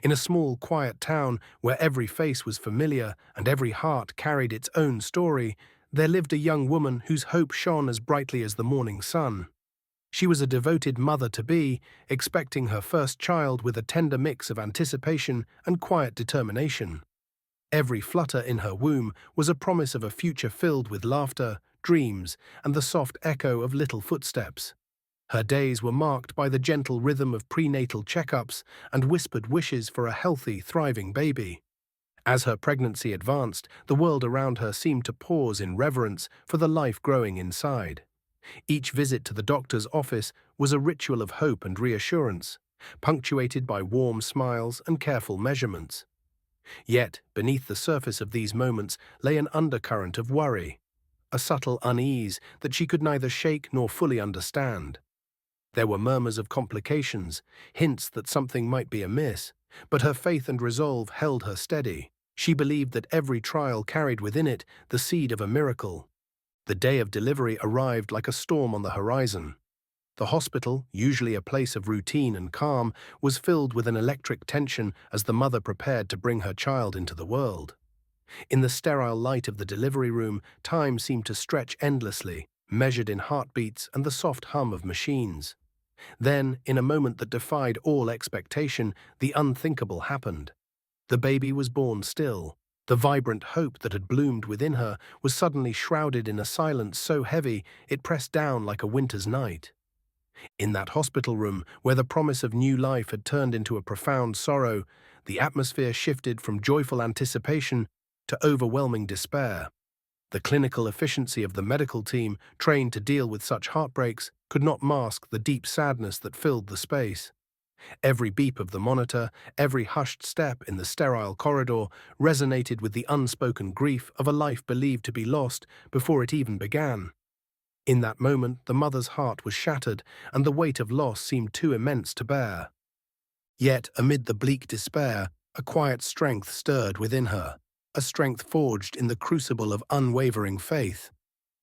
In a small, quiet town where every face was familiar and every heart carried its own story, there lived a young woman whose hope shone as brightly as the morning sun. She was a devoted mother-to-be, expecting her first child with a tender mix of anticipation and quiet determination. Every flutter in her womb was a promise of a future filled with laughter, dreams, and the soft echo of little footsteps. Her days were marked by the gentle rhythm of prenatal checkups and whispered wishes for a healthy, thriving baby. As her pregnancy advanced, the world around her seemed to pause in reverence for the life growing inside. Each visit to the doctor's office was a ritual of hope and reassurance, punctuated by warm smiles and careful measurements. Yet, beneath the surface of these moments lay an undercurrent of worry, a subtle unease that she could neither shake nor fully understand. There were murmurs of complications, hints that something might be amiss, but her faith and resolve held her steady. She believed that every trial carried within it the seed of a miracle. The day of delivery arrived like a storm on the horizon. The hospital, usually a place of routine and calm, was filled with an electric tension as the mother prepared to bring her child into the world. In the sterile light of the delivery room, time seemed to stretch endlessly, measured in heartbeats and the soft hum of machines. Then, in a moment that defied all expectation, the unthinkable happened. The baby was born still. The vibrant hope that had bloomed within her was suddenly shrouded in a silence so heavy it pressed down like a winter's night. In that hospital room, where the promise of new life had turned into a profound sorrow, the atmosphere shifted from joyful anticipation to overwhelming despair. The clinical efficiency of the medical team, trained to deal with such heartbreaks, could not mask the deep sadness that filled the space. Every beep of the monitor, every hushed step in the sterile corridor resonated with the unspoken grief of a life believed to be lost before it even began. In that moment, the mother's heart was shattered, and the weight of loss seemed too immense to bear. Yet, amid the bleak despair, a quiet strength stirred within her, a strength forged in the crucible of unwavering faith.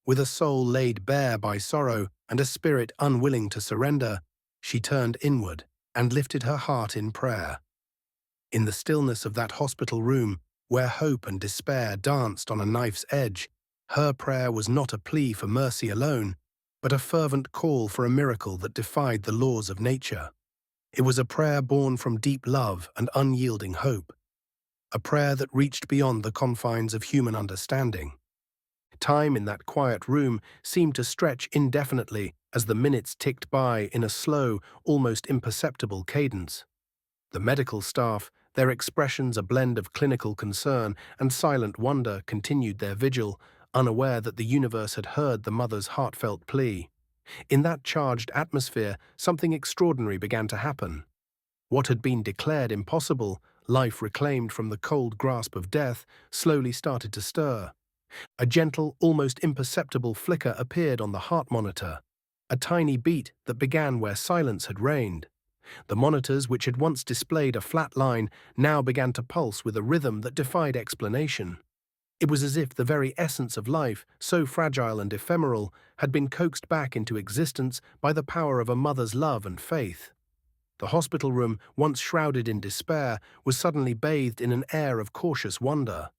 With a soul laid bare by sorrow and a spirit unwilling to surrender, she turned inward and lifted her heart in prayer. In the stillness of that hospital room, where hope and despair danced on a knife's edge, her prayer was not a plea for mercy alone, but a fervent call for a miracle that defied the laws of nature. It was a prayer born from deep love and unyielding hope, a prayer that reached beyond the confines of human understanding. Time in that quiet room seemed to stretch indefinitely as the minutes ticked by in a slow, almost imperceptible cadence. The medical staff, their expressions a blend of clinical concern and silent wonder, continued their vigil, unaware that the universe had heard the mother's heartfelt plea. In that charged atmosphere, something extraordinary began to happen. What had been declared impossible, life reclaimed from the cold grasp of death, slowly started to stir. A gentle, almost imperceptible flicker appeared on the heart monitor, a tiny beat that began where silence had reigned. The monitors, which had once displayed a flat line, now began to pulse with a rhythm that defied explanation. It was as if the very essence of life, so fragile and ephemeral, had been coaxed back into existence by the power of a mother's love and faith. The hospital room, once shrouded in despair, was suddenly bathed in an air of cautious wonder.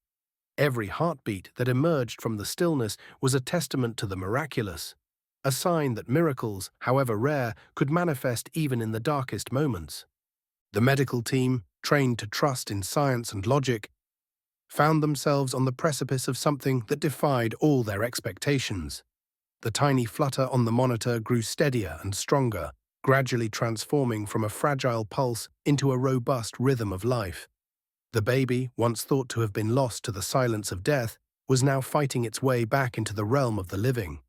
Every heartbeat that emerged from the stillness was a testament to the miraculous, a sign that miracles, however rare, could manifest even in the darkest moments. The medical team, trained to trust in science and logic, found themselves on the precipice of something that defied all their expectations. The tiny flutter on the monitor grew steadier and stronger, gradually transforming from a fragile pulse into a robust rhythm of life. The baby, once thought to have been lost to the silence of death, was now fighting its way back into the realm of the living.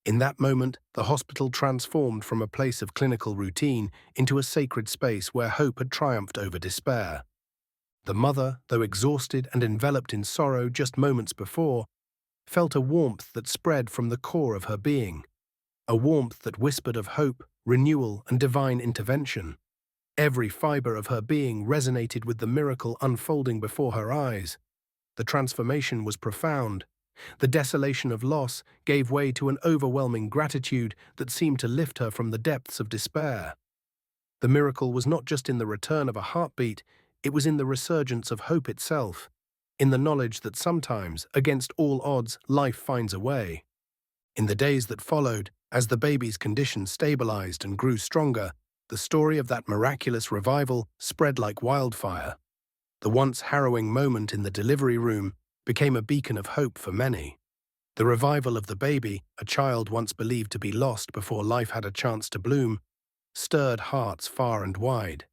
In that moment, the hospital transformed from a place of clinical routine into a sacred space where hope had triumphed over despair. The mother, though exhausted and enveloped in sorrow just moments before, felt a warmth that spread from the core of her being, a warmth that whispered of hope, renewal, and divine intervention. Every fiber of her being resonated with the miracle unfolding before her eyes. The transformation was profound. The desolation of loss gave way to an overwhelming gratitude that seemed to lift her from the depths of despair. The miracle was not just in the return of a heartbeat, It was in the resurgence of hope itself, in the knowledge that sometimes, against all odds, life finds a way. In the days that followed, as the baby's condition stabilized and grew stronger, the story of that miraculous revival spread like wildfire. The once harrowing moment in the delivery room became a beacon of hope for many. The revival of the baby, a child once believed to be lost before life had a chance to bloom, stirred hearts far and wide.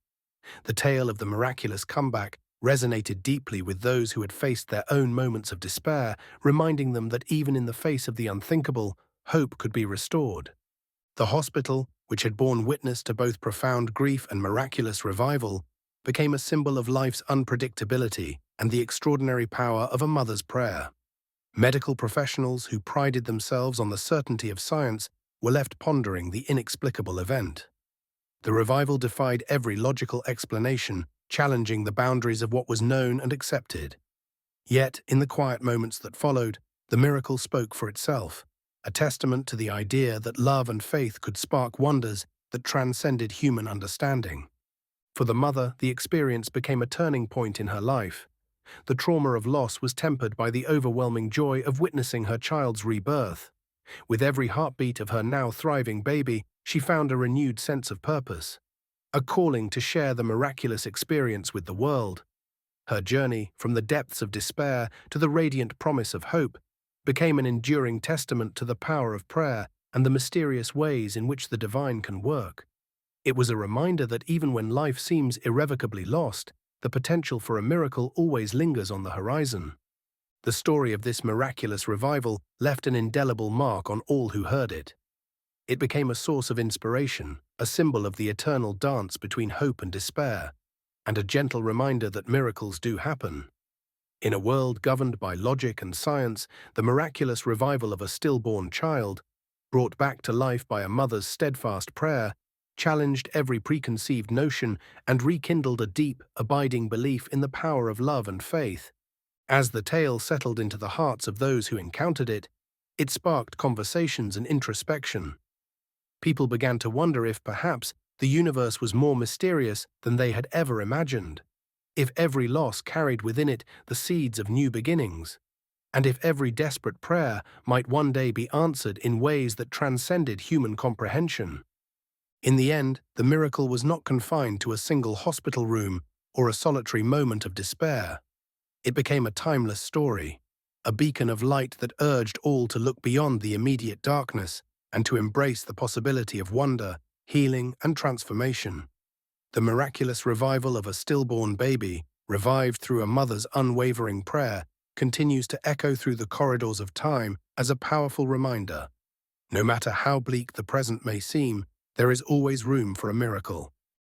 The tale of the miraculous comeback resonated deeply with those who had faced their own moments of despair, reminding them that even in the face of the unthinkable, hope could be restored. The hospital, which had borne witness to both profound grief and miraculous revival, became a symbol of life's unpredictability and the extraordinary power of a mother's prayer. Medical professionals who prided themselves on the certainty of science were left pondering the inexplicable event. The revival defied every logical explanation, challenging the boundaries of what was known and accepted. Yet, in the quiet moments that followed, the miracle spoke for itself, a testament to the idea that love and faith could spark wonders that transcended human understanding. For the mother, the experience became a turning point in her life. The trauma of loss was tempered by the overwhelming joy of witnessing her child's rebirth. With every heartbeat of her now thriving baby, she found a renewed sense of purpose, a calling to share the miraculous experience with the world. Her journey, from the depths of despair to the radiant promise of hope, became an enduring testament to the power of prayer and the mysterious ways in which the divine can work. It was a reminder that even when life seems irrevocably lost, the potential for a miracle always lingers on the horizon. The story of this miraculous revival left an indelible mark on all who heard it. It became a source of inspiration, a symbol of the eternal dance between hope and despair, and a gentle reminder that miracles do happen. In a world governed by logic and science, the miraculous revival of a stillborn child, brought back to life by a mother's steadfast prayer, challenged every preconceived notion and rekindled a deep, abiding belief in the power of love and faith. As the tale settled into the hearts of those who encountered it, it sparked conversations and introspection. People began to wonder if perhaps the universe was more mysterious than they had ever imagined, if every loss carried within it the seeds of new beginnings, and if every desperate prayer might one day be answered in ways that transcended human comprehension. In the end, the miracle was not confined to a single hospital room or a solitary moment of despair. It became a timeless story, a beacon of light that urged all to look beyond the immediate darkness and to embrace the possibility of wonder, healing, and transformation. The miraculous revival of a stillborn baby, revived through a mother's unwavering prayer, continues to echo through the corridors of time as a powerful reminder. No matter how bleak the present may seem, there is always room for a miracle.